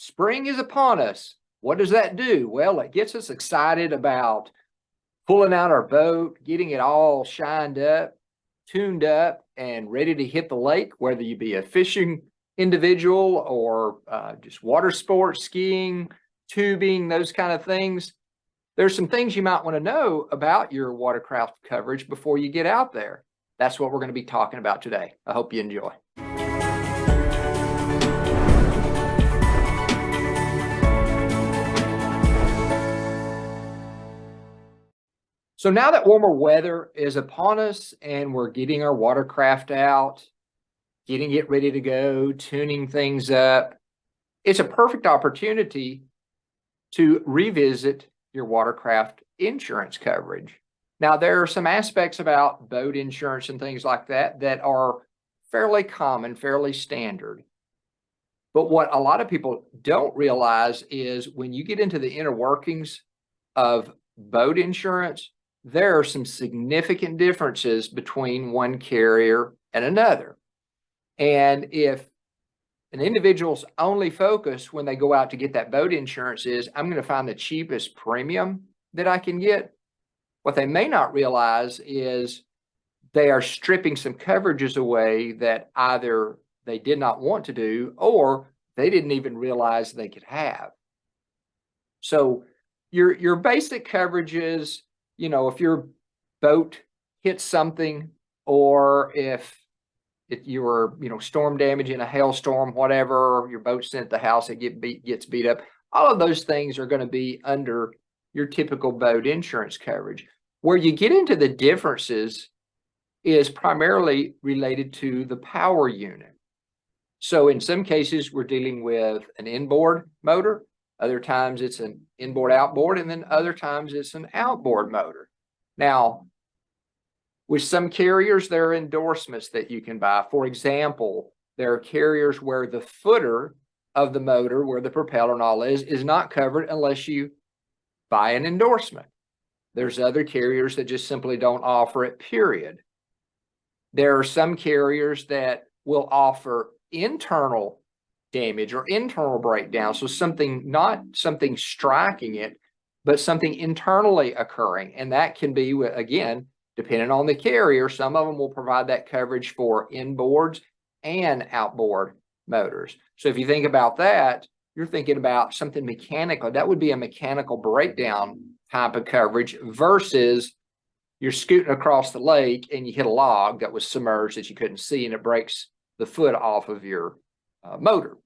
Spring is upon us. What does that do? Well, it gets us excited about pulling out our boat, getting it all shined up, tuned up, and ready to hit the lake, whether you be a fishing individual or just water sports, skiing, tubing, those kind of things. There's some things you might want to know about your watercraft coverage before you get out there. That's what we're going to be talking about today. I hope you enjoy. So now that warmer weather is upon us and we're getting our watercraft out, getting it ready to go, tuning things up, it's a perfect opportunity to revisit your watercraft insurance coverage. Now, there are some aspects about boat insurance and things like that that are fairly common, fairly standard. But what a lot of people don't realize is when you get into the inner workings of boat insurance, there are some significant differences between one carrier and another. And if an individual's only focus when they go out to get that boat insurance is, I'm going to find the cheapest premium that I can get, what they may not realize is they are stripping some coverages away that either they did not want to do or they didn't even realize they could have. So your basic coverages, you know, if your boat hits something, or if you were, storm damage in a hailstorm, whatever, your boat's sent to the house, it gets beat up. All of those things are going to be under your typical boat insurance coverage. Where you get into the differences is primarily related to the power unit. So in some cases, we're dealing with an inboard motor. Other times it's an inboard outboard, and then other times it's an outboard motor. Now, with some carriers, there are endorsements that you can buy. For example, there are carriers where the footer of the motor, where the propeller and all is not covered unless you buy an endorsement. There's other carriers that just simply don't offer it, period. There are some carriers that will offer internal damage or internal breakdown. So not something striking it, but something internally occurring. And that can be, again, depending on the carrier. Some of them will provide that coverage for inboards and outboard motors. So if you think about that, you're thinking about something mechanical. That would be a mechanical breakdown type of coverage versus you're scooting across the lake and you hit a log that was submerged that you couldn't see, and it breaks the foot off of your motor.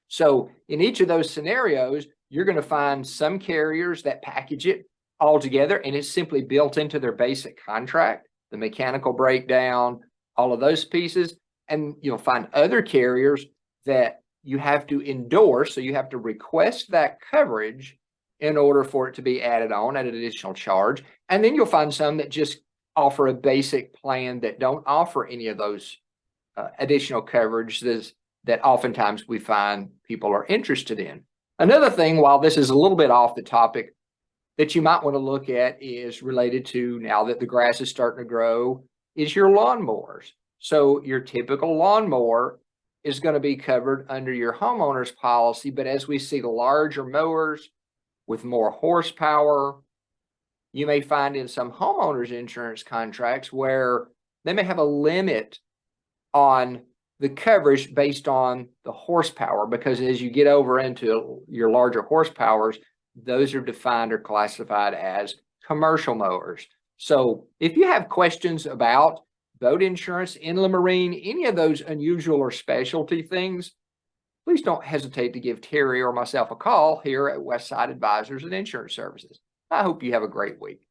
So in each of those scenarios, you're going to find some carriers that package it all together, and it's simply built into their basic contract, the mechanical breakdown, all of those pieces. And you'll find other carriers that you have to endorse, so you have to request that coverage in order for it to be added on at an additional charge. And then you'll find some that just offer a basic plan that don't offer any of those additional coverages that oftentimes we find people are interested in. Another thing, while this is a little bit off the topic, that you might want to look at is related to, now that the grass is starting to grow, is your lawnmowers. So your typical lawnmower is going to be covered under your homeowner's policy, but as we see the larger mowers with more horsepower, you may find in some homeowners insurance contracts where they may have a limit on the coverage based on the horsepower, because as you get over into your larger horsepowers, those are defined or classified as commercial mowers. So if you have questions about boat insurance, inland marine, any of those unusual or specialty things, please don't hesitate to give Terry or myself a call here at Westside Advisors and Insurance Services. I hope you have a great week.